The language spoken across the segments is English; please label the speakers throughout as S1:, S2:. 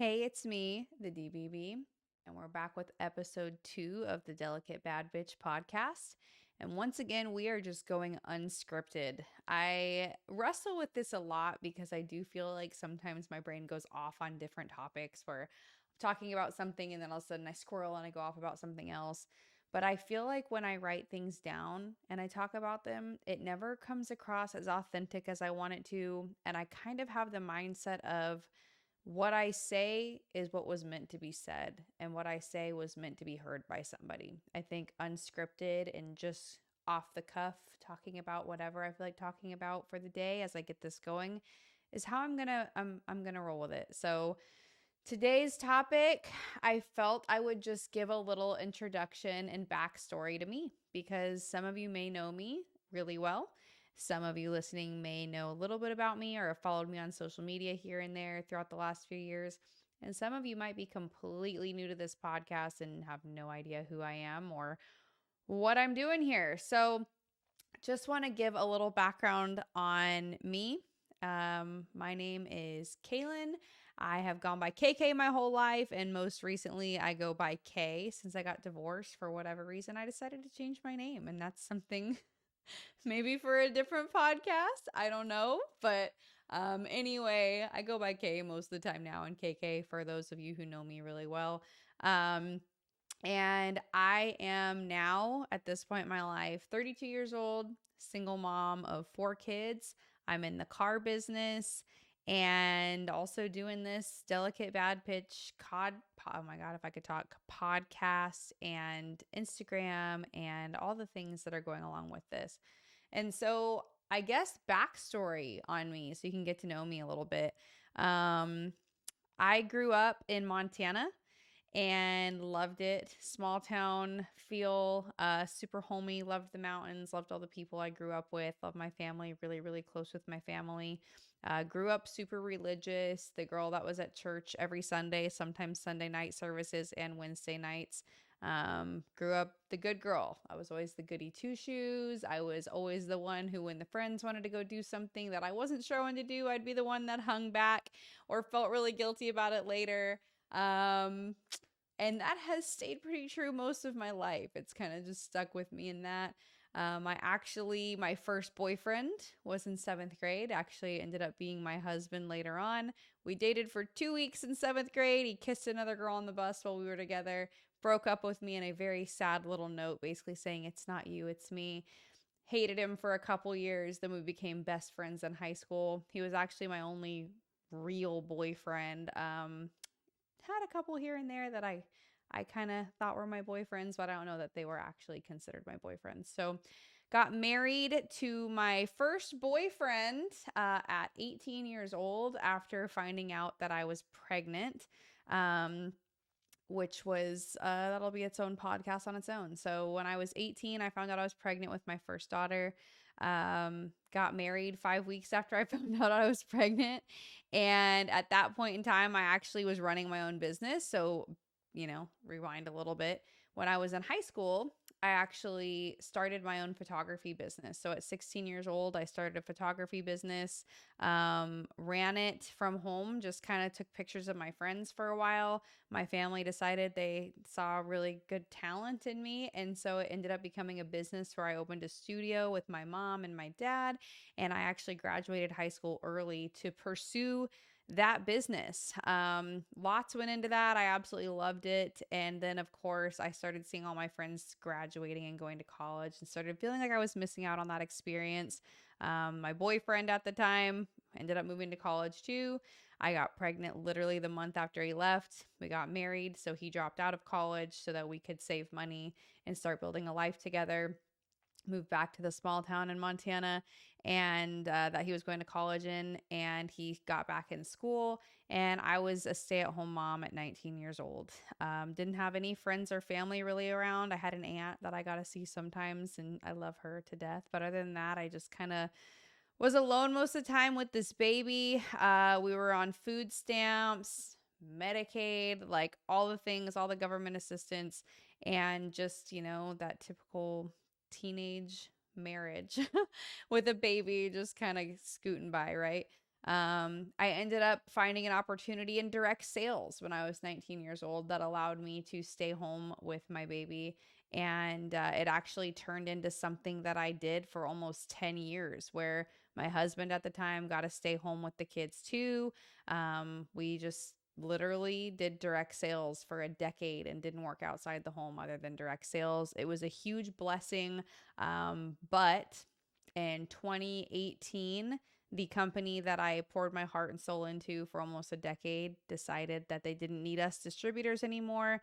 S1: Hey, it's me, the DBB, and we're back with episode 2 of the Delicate Bad Bitch podcast. And once again, we are just going unscripted. I wrestle with this a lot because I do feel like sometimes my brain goes off on different topics where I'm talking about something and then all of a sudden I squirrel and I go off about something else. But I feel like when I write things down and I talk about them, it never comes across as authentic as I want it to. And I kind of have the mindset of, what I say is what was meant to be said, and what I say was meant to be heard by somebody. I think unscripted and just off the cuff, talking about whatever I feel like talking about for the day as I get this going is how I'm gonna roll with it. So today's topic, I felt I would just give a little introduction and backstory to me because some of you may know me really well. Some of you listening may know a little bit about me or have followed me on social media here and there throughout the last few years. And some of you might be completely new to this podcast and have no idea who I am or what I'm doing here. So, just want to give a little background on me. My name is Kaylin. I have gone by KK my whole life, and most recently I go by K. Since I got divorced for whatever reason, I decided to change my name, and that's something maybe for a different podcast. I don't know, but anyway, I go by K most of the time now, and KK for those of you who know me really well. Um, and I am now, at this point in my life, 32 years old, single mom of 4 kids. I'm in the car business and also doing this delicate bad pitch oh my God, if I could talk, podcast and Instagram and all the things that are going along with this. And so I guess backstory on me so you can get to know me a little bit. Um, I grew up in Montana and loved it. Small town feel, super homey, loved the mountains, loved all the people I grew up with, loved my family, really, really close with my family. Grew up super religious, the girl that was at church every Sunday, sometimes Sunday night services and Wednesday nights. Grew up the good girl. I was always the goody two shoes. I was always the one who, when the friends wanted to go do something that I wasn't sure when to do, I'd be the one that hung back or felt really guilty about it later. Um, and that has stayed pretty true most of my life. It's kind of just stuck with me in that. My first boyfriend was in 7th grade, actually ended up being my husband later on. We dated for 2 weeks in 7th grade. He kissed another girl on the bus while we were together, broke up with me in a very sad little note, basically saying, "It's not you, it's me." Hated him for a couple years. Then we became best friends in high school. He was actually my only real boyfriend. Had a couple here and there that I kind of thought were my boyfriends, but I don't know that they were actually considered my boyfriends. So got married to my first boyfriend at 18 years old after finding out that I was pregnant. Which was that'll be its own podcast on its own. So when I was 18, I found out I was pregnant with my first daughter. Got married 5 weeks after I found out I was pregnant. And at that point in time, I actually was running my own business. So, rewind a little bit. When I was in high school, I actually started my own photography business. So at 16 years old, I started a photography business, ran it from home, just kind of took pictures of my friends for a while. My family decided they saw really good talent in me. And so it ended up becoming a business where I opened a studio with my mom and my dad. And I actually graduated high school early to pursue that business. Lots went into that. I absolutely loved it. And then, of course, I started seeing all my friends graduating and going to college and started feeling like I was missing out on that experience. My boyfriend at the time ended up moving to college too. I got pregnant literally the month after he left. We got married, so he dropped out of college so that we could save money and start building a life together. Moved back to the small town in Montana and that he was going to college in, and he got back in school, and I was a stay-at-home mom at 19 years old. Didn't have any friends or family really around. I had an aunt that I got to see sometimes, and I love her to death, but other than that, I just kind of was alone most of the time with this baby. We were on food stamps, Medicaid, like all the things, all the government assistance, and just, that typical teenage marriage with a baby just kind of scooting by, right? I ended up finding an opportunity in direct sales when I was 19 years old that allowed me to stay home with my baby. And it actually turned into something that I did for almost 10 years, where my husband at the time got to stay home with the kids too. We just literally did direct sales for a decade and didn't work outside the home other than direct sales. It was a huge blessing. But in 2018, the company that I poured my heart and soul into for almost a decade decided that they didn't need us distributors anymore,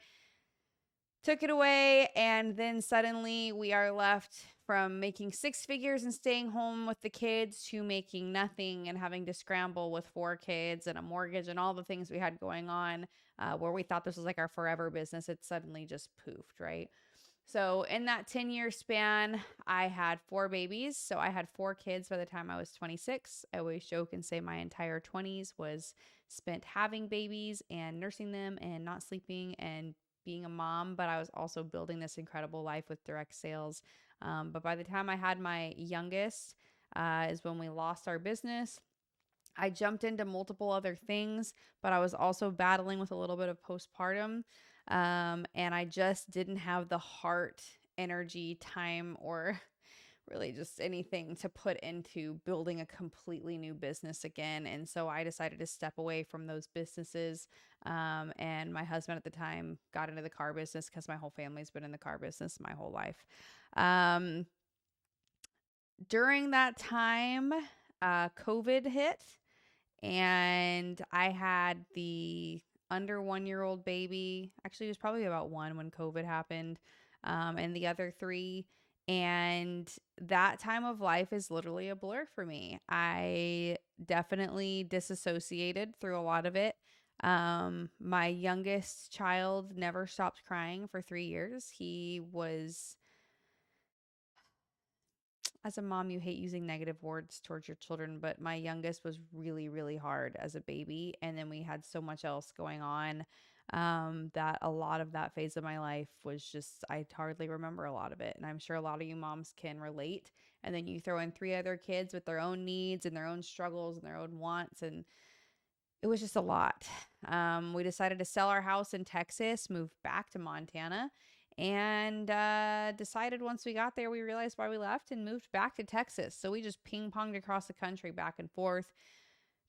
S1: took it away, and then suddenly we are left from making six figures and staying home with the kids to making nothing and having to scramble with four kids and a mortgage and all the things we had going on, where we thought this was like our forever business. It suddenly just poofed, right? So in that 10-year span, I had four babies. So I had four kids by the time I was 26. I always joke and say my entire 20s was spent having babies and nursing them and not sleeping and being a mom, but I was also building this incredible life with direct sales. But by the time I had my youngest, is when we lost our business. I jumped into multiple other things, but I was also battling with a little bit of postpartum. And I just didn't have the heart, energy, time, or really just anything to put into building a completely new business again. And so I decided to step away from those businesses. And my husband at the time got into the car business because my whole family's been in the car business my whole life. Um, During that time, COVID hit, and I had the under 1 year old baby. Actually, it was probably about one when COVID happened, and the other three. And that time of life is literally a blur for me. I definitely disassociated through a lot of it. My youngest child never stopped crying for 3 years. He was, as a mom, you hate using negative words towards your children, but my youngest was really, really hard as a baby. And then we had so much else going on, that a lot of that phase of my life was just, I hardly remember a lot of it. And I'm sure a lot of you moms can relate. And then you throw in three other kids with their own needs and their own struggles and their own wants. And it was just a lot. We decided to sell our house in Texas, move back to Montana, and decided once we got there, we realized why we left and moved back to Texas. So we just ping ponged across the country back and forth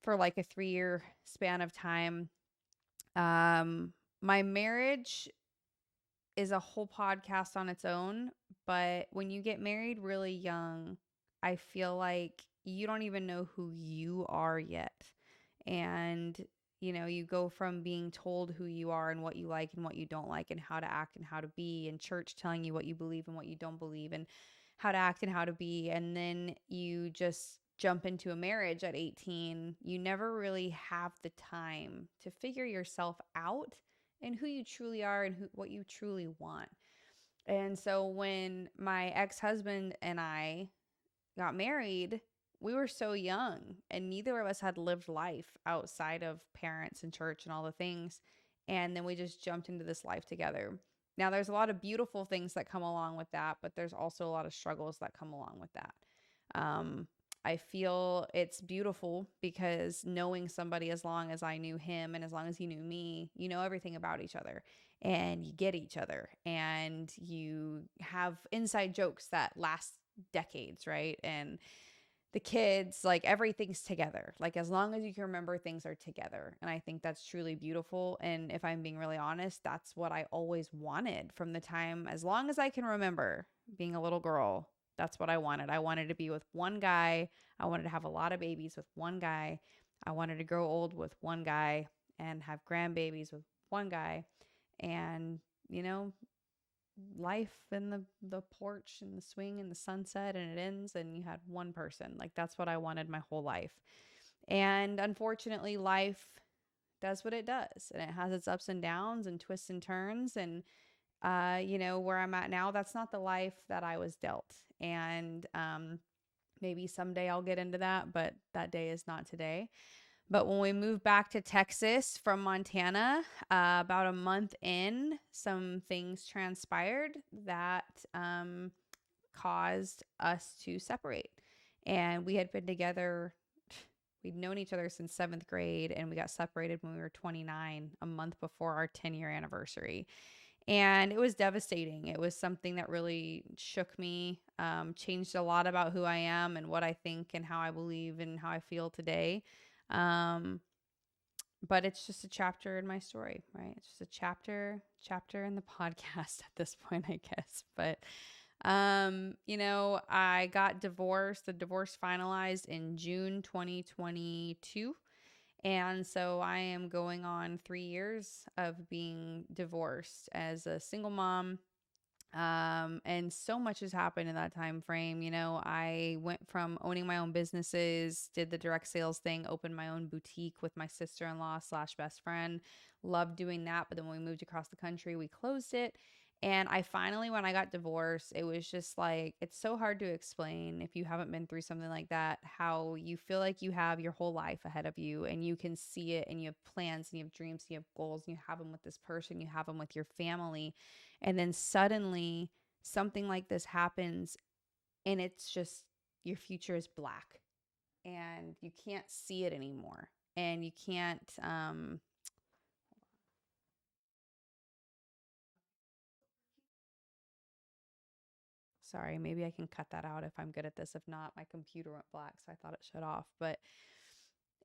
S1: for like a 3 year span of time. My marriage is a whole podcast on its own, but when you get married really young, I feel like you don't even know who you are yet. And you go from being told who you are and what you like and what you don't like and how to act and how to be, and church telling you what you believe and what you don't believe and how to act and how to be, and then you just jump into a marriage at 18. You never really have the time to figure yourself out and who you truly are and what you truly want. And so when my ex-husband and I got married, we were so young and neither of us had lived life outside of parents and church and all the things. And then we just jumped into this life together. Now, there's a lot of beautiful things that come along with that, but there's also a lot of struggles that come along with that. I feel it's beautiful because knowing somebody as long as I knew him and as long as he knew me, you know everything about each other and you get each other and you have inside jokes that last decades, right? And the kids, like everything's together. Like as long as you can remember, things are together. And I think that's truly beautiful. And if I'm being really honest, that's what I always wanted from the time, as long as I can remember being a little girl. That's what I wanted. I wanted to be with one guy. I wanted to have a lot of babies with one guy. I wanted to grow old with one guy and have grandbabies with one guy. And, life and the porch and the swing and the sunset and it ends and you had one person. Like that's what I wanted my whole life. And unfortunately, life does what it does, and it has its ups and downs and twists and turns. And where I'm at now, that's not the life that I was dealt. And maybe someday I'll get into that, but that day is not today. But when we moved back to Texas from Montana, about a month in, some things transpired that caused us to separate. And we had been together We'd known each other since seventh grade, and we got separated when we were 29, a month before our 10-year anniversary. And it was devastating. It was something that really shook me, changed a lot about who I am and what I think and how I believe and how I feel today. Um, but it's just a chapter in my story, right? It's just a chapter in the podcast at this point, I guess. But I got divorced. The divorce finalized in June 2022. And so I am going on 3 years of being divorced as a single mom. And so much has happened in that time frame. I went from owning my own businesses, did the direct sales thing, opened my own boutique with my sister-in-law slash best friend. Loved doing that. But then when we moved across the country, we closed it. And I finally, when I got divorced, it was just like, it's so hard to explain if you haven't been through something like that, how you feel like you have your whole life ahead of you and you can see it and you have plans and you have dreams and you have goals and you have them with this person, you have them with your family. And then suddenly something like this happens and it's just your future is black and you can't see it anymore. And you can't, sorry, maybe I can cut that out if I'm good at this. If not, my computer went black, so I thought it shut off. But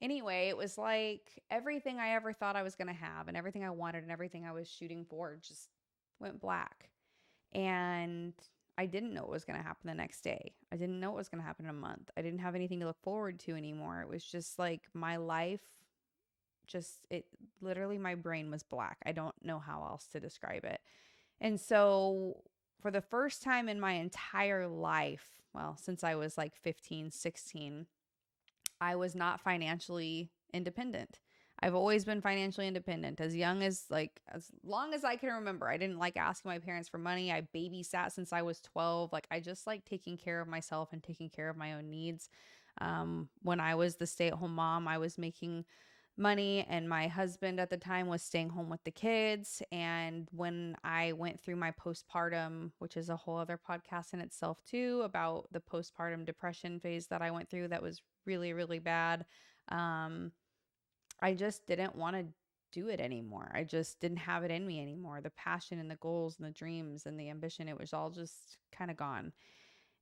S1: anyway, it was like everything I ever thought I was going to have and everything I wanted and everything I was shooting for just went black. And I didn't know what was going to happen the next day. I didn't know what was going to happen in a month. I didn't have anything to look forward to anymore. It was just like my life, it literally, my brain was black. I don't know how else to describe it. And so, for the first time in my entire life, well, since I was like 15, 16, I was not financially independent. I've always been financially independent as long as I can remember. I didn't like asking my parents for money. I babysat since I was 12. Like I just like taking care of myself and taking care of my own needs. When I was the stay-at-home mom, I was making money and my husband at the time was staying home with the kids. And when I went through my postpartum, which is a whole other podcast in itself too, about the postpartum depression phase that I went through, that was really, really bad. Um, I just didn't want to do it anymore. I just didn't have it in me anymore. The passion and the goals and the dreams and the ambition, it was all just kind of gone.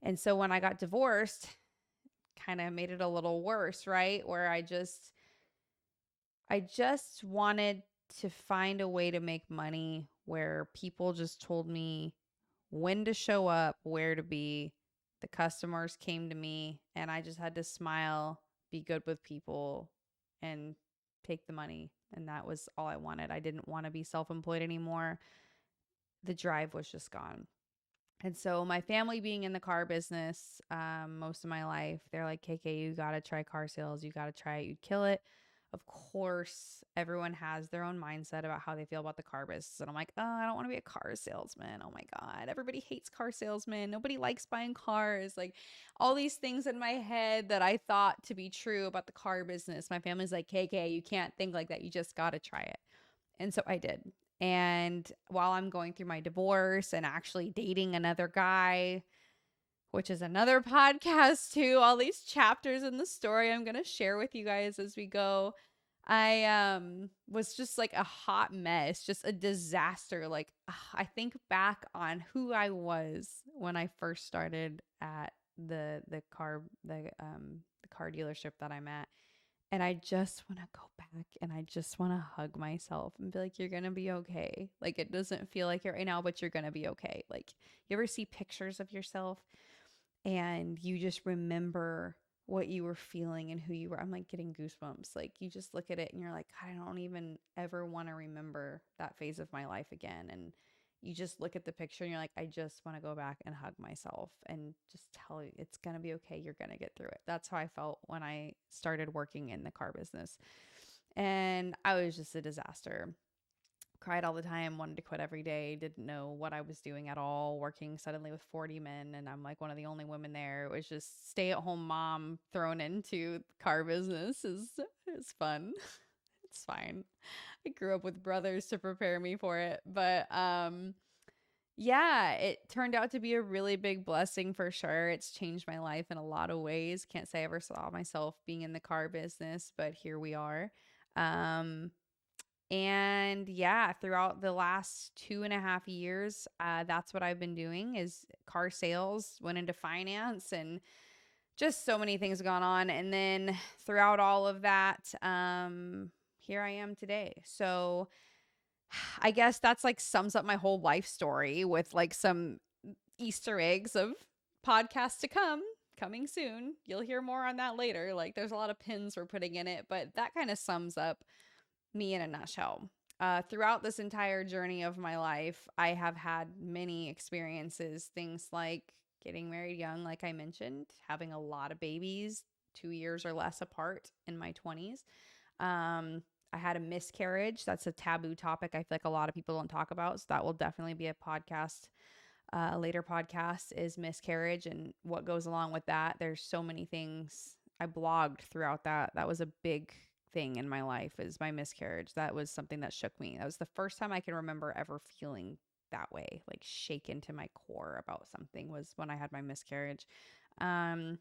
S1: And so when I got divorced, kind of made it a little worse, right? Where I just wanted to find a way to make money where people just told me when to show up, where to be. The customers came to me and I just had to smile, be good with people, and take the money. And that was all I wanted. I didn't want to be self-employed anymore. The drive was just gone. And so my family being in the car business most of my life, they're like, KK, you got to try car sales. You got to try it. You'd kill it. Of course, everyone has their own mindset about how they feel about the car business. And I'm like, oh, I don't want to be a car salesman. Oh my God. Everybody hates car salesmen. Nobody likes buying cars. Like all these things in my head that I thought to be true about the car business. My family's like, KK, you can't think like that. You just got to try it. And so I did. And while I'm going through my divorce and actually dating another guy, which is another podcast too, all these chapters in the story I'm going to share with you guys as we go. I was just like a hot mess, just a disaster. Like I think back on who I was when I first started at the car dealership that I'm at. And I just want to go back and I just want to hug myself and be like, you're going to be okay. Like, it doesn't feel like it right now, but you're going to be okay. Like, you ever see pictures of yourself and you just remember what you were feeling and who you were? I'm like getting goosebumps. Like, you just look at it and you're like, I don't even ever want to remember that phase of my life again. And you just look at the picture and you're like, I just want to go back and hug myself and just tell you it's going to be okay. You're going to get through it. That's how I felt when I started working in the car business. And I was just a disaster. Cried all the time, wanted to quit every day, didn't know what I was doing at all, working suddenly with 40 men. And I'm like one of the only women there. It was just stay at home mom thrown into car business is fun. It's fine. I grew up with brothers to prepare me for it. But Yeah, it turned out to be a really big blessing for sure. It's changed my life in a lot of ways. Can't say I ever saw myself being in the car business, but here we are. Um, and yeah, throughout the last 2.5 years, that's what I've been doing is car sales, went into finance, and just so many things gone on. And then throughout all of that, here I am today. So I guess that's like sums up my whole life story with like some Easter eggs of podcasts to come coming soon. You'll hear more on that later. Like there's a lot of pins we're putting in it, but that kind of sums up me in a nutshell. Throughout this entire journey of my life, I have had many experiences, things like getting married young, like I mentioned, having a lot of babies, 2 years or less apart in my 20s. I had a miscarriage. That's a taboo topic I feel like a lot of people don't talk about. So that will definitely be a podcast, a later podcast is miscarriage and what goes along with that. There's so many things. I blogged throughout that. That was a big thing in my life is my miscarriage. That was something that shook me. That was the first time I can remember ever feeling that way, like shaken to my core about something was when I had my miscarriage. Um,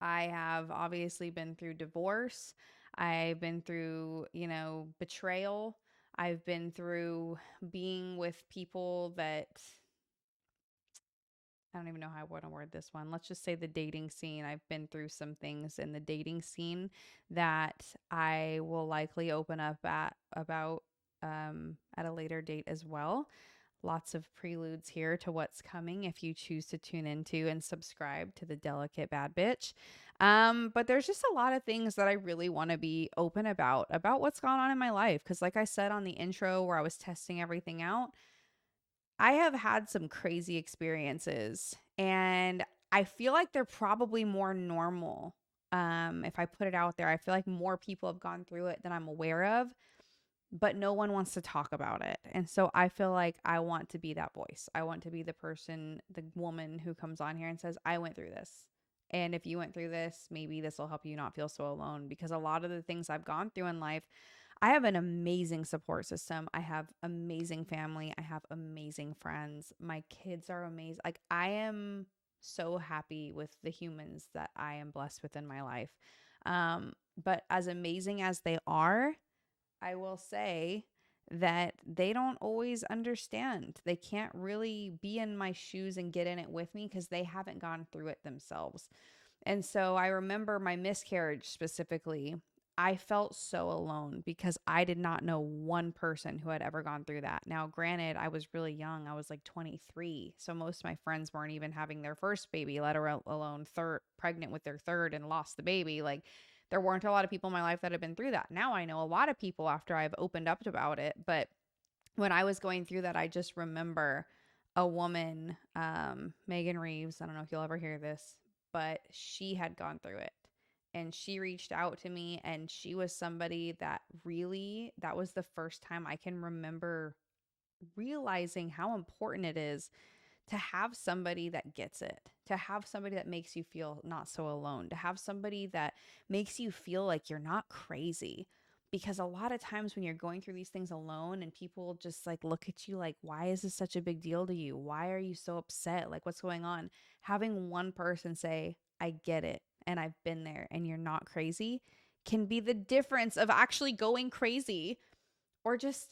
S1: I have obviously been through divorce. I've been through, betrayal. I've been through being with people that I don't even know how I want to word this one. Let's just say the dating scene. I've been through some things in the dating scene that I will likely open up at a later date as well. Lots of preludes here to what's coming if you choose to tune into and subscribe to the Delicate Bad Bitch. But there's just a lot of things that I really want to be open about what's gone on in my life. Because, like I said on the intro, where I was testing everything out, I have had some crazy experiences, and I feel like they're probably more normal. If I put it out there, I feel like more people have gone through it than I'm aware of, but no one wants to talk about it. And so I feel like I want to be that voice. I want to be the person, the woman who comes on here and says, I went through this. And if you went through this, maybe this will help you not feel so alone. Because a lot of the things I've gone through in life, I have an amazing support system. I have amazing family. I have amazing friends. My kids are amazing. Like, I am so happy with the humans that I am blessed with in my life. But as amazing as they are, I will say that they don't always understand. They can't really be in my shoes and get in it with me because they haven't gone through it themselves. And so I remember my miscarriage specifically. I felt so alone because I did not know one person who had ever gone through that. Now, granted, I was really young. I was like 23. So most of my friends weren't even having their first baby, let alone third, pregnant with their third and lost the baby. Like, there weren't a lot of people in my life that had been through that. Now I know a lot of people after I've opened up about it. But when I was going through that, I just remember a woman, Megan Reeves. I don't know if you'll ever hear this, but she had gone through it. And she reached out to me, and she was somebody that really, that was the first time I can remember realizing how important it is to have somebody that gets it, to have somebody that makes you feel not so alone, to have somebody that makes you feel like you're not crazy. Because a lot of times when you're going through these things alone and people just like look at you like, why is this such a big deal to you? Why are you so upset? Like, what's going on? Having one person say, I get it and I've been there and you're not crazy can be the difference of actually going crazy or just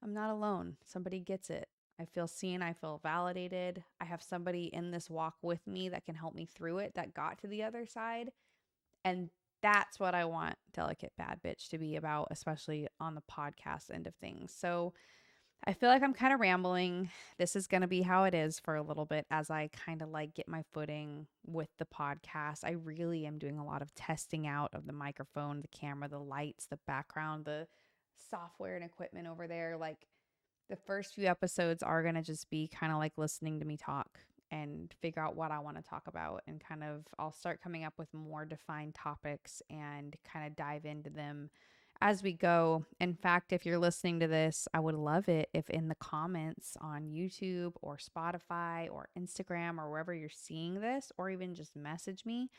S1: I'm not alone. Somebody gets it. I feel seen. I feel validated. I have somebody in this walk with me that can help me through it that got to the other side. And that's what I want Delicate Bad Bitch to be about, especially on the podcast end of things. So I feel like I'm kind of rambling. This is going to be how it is for a little bit as I kind of like get my footing with the podcast. I really am doing a lot of testing out of the microphone, the camera, the lights, the background, the software and equipment over there. Like the first few episodes are going to just be kind of like listening to me talk and figure out what I want to talk about. And kind of, I'll start coming up with more defined topics and kind of dive into them as we go. In fact, if you're listening to this, I would love it if in the comments on YouTube or Spotify or Instagram or wherever you're seeing this, or even just message me,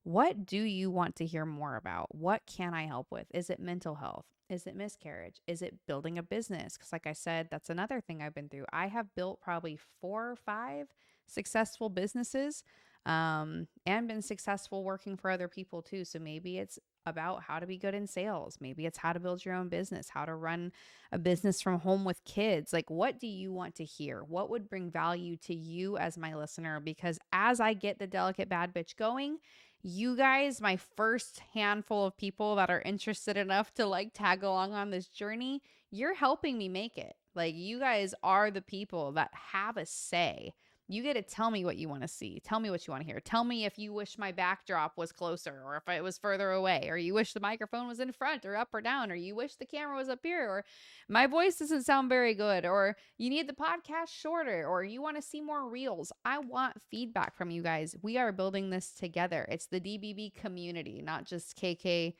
S1: what do you want to hear more about? What can I help with? Is it mental health? Is it miscarriage? Is it building a business? Because, like I said, that's another thing I've been through. I have built probably 4 or 5 successful businesses, and been successful working for other people too. So maybe it's about how to be good in sales. Maybe it's how to build your own business, how to run a business from home with kids. Like, what do you want to hear? What would bring value to you as my listener? Because as I get the Delicate Bad Bitch going, you guys, my first handful of people that are interested enough to like tag along on this journey, you're helping me make it. Like, you guys are the people that have a say. You get to tell me what you want to see. Tell me what you want to hear. Tell me if you wish my backdrop was closer or if it was further away, or you wish the microphone was in front or up or down, or you wish the camera was up here, or my voice doesn't sound very good, or you need the podcast shorter, or you want to see more reels. I want feedback from you guys. We are building this together. It's the DBB community, not just KK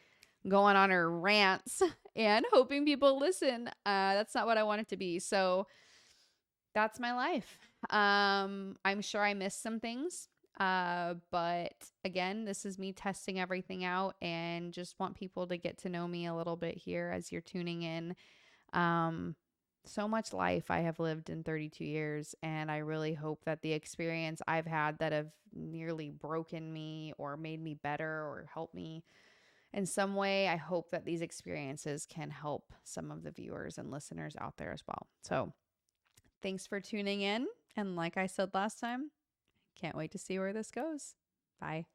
S1: going on her rants and hoping people listen. That's not what I want it to be. So that's my life. I'm sure I missed some things. But again, this is me testing everything out and just want people to get to know me a little bit here as you're tuning in. So much life I have lived in 32 years, and I really hope that the experience I've had that have nearly broken me or made me better or helped me in some way, I hope that these experiences can help some of the viewers and listeners out there as well. So thanks for tuning in. And like I said last time, can't wait to see where this goes. Bye.